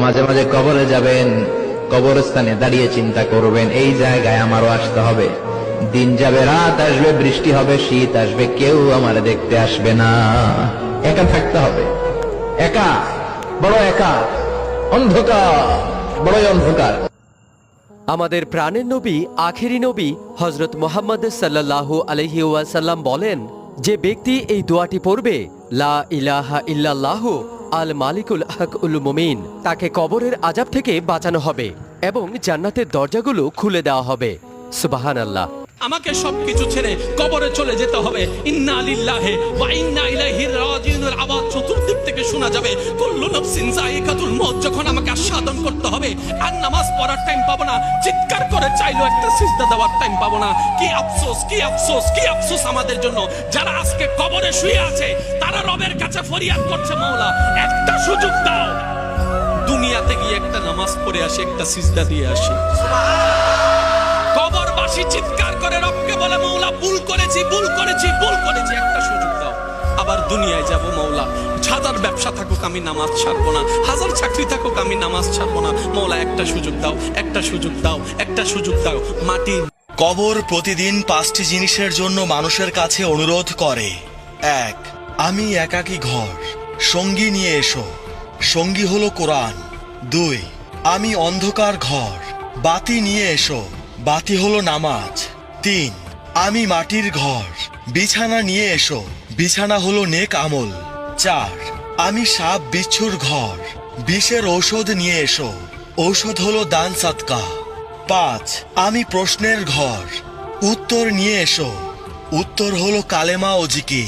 মাঝে মাঝে কবরে যাবেন, কবরস্থানে দাঁড়িয়ে চিন্তা করবেন এই জায়গায় আমারও আসতে হবে। দিন যাবে, রাত আসবে, বৃষ্টি হবে, শীত আসবে, কেউ আমার দেখতে আসবে না। একা থাকতে হবে, একা, বড় একা, অন্ধকার, বড়ই অন্ধকার। আমাদের প্রাণের নবী, আখেরি নবী হযরত মুহাম্মদ সাল্লাল্লাহু আলাইহি ওয়াসাল্লাম বলেন, যে ব্যক্তি এই দোয়াটি পড়বে, লা ইলাহা ইল্লাল্লাহু আল মালিকুল হকুল মুমিন, তাকে কবরের আযাব থেকে বাঁচানো হবে এবং জান্নাতের দরজাগুলো খুলে দেওয়া হবে। সুবহানাল্লাহ। আমাকে সবকিছু ছেড়ে কবরে চলে যেতে হবে। ইন্না লিল্লাহি ওয়া ইন্না ইলাইহি রাজিউনের আওয়াজ চতুর্দিক থেকে শোনা যাবে। কুল্লু নাফসিন যায়িকাতুল মউত। যখন আমাকে আস্বাদন করতে হবে, আর নামাজ পড়ার টাইম পাবো না, চিৎকার করে চাইলেও একটা সিজদা দেওয়ার টাইম পাবো না। কি আফসোস, কি আফসোস, কি আফসোস আমাদের জন্য, যারা আজকে কবরে শুয়ে আছে, তারা রবের কাছে ফরিয়াদ করছে, মাওলা একটা সুযোগ দাও, দুনিয়াতে গিয়ে একটা নামাজ পড়ে আসি, একটা সিজদা দিয়ে আসি। কবরবাসী চিৎকার করে রবকে বলে, মৌলা ভুল করেছি, ভুল করেছি, ভুল করেছি, একটা সুযোগ দাও। আবার দুনিয়ায় যাব, মৌলা হাজার ব্যবসা থাকুক আমি নামাজ ছাড়বো না, হাজার চাকরি থাকুক আমি নামাজ ছাড়বো না, মৌলা একটা সুযোগ দাও, একটা সুযোগ দাও, একটা সুযোগ দাও। মাটি কবর প্রতিদিন 5টি জিনিসের জন্য মানুষের কাছে অনুরোধ করে। 1. আমি একাকী ঘর, সঙ্গী নিয়ে এসো, সঙ্গী হলো কোরআন। 2. আমি অন্ধকার ঘর, বাতি নিয়ে এসো, বাতি হলো নামাজ। 3. আমি মাটির ঘর, বিছানা নিয়ে এসো, বিছানা হলো নেক আমল। 4. আমি সাপ বিচ্ছুর ঘর, বিষের ঔষধ নিয়ে এসো, ঔষধ হলো দান সাদকা। 5. আমি প্রশ্নের ঘর, উত্তর নিয়ে এসো, উত্তর হলো কালেমা ও জিকির।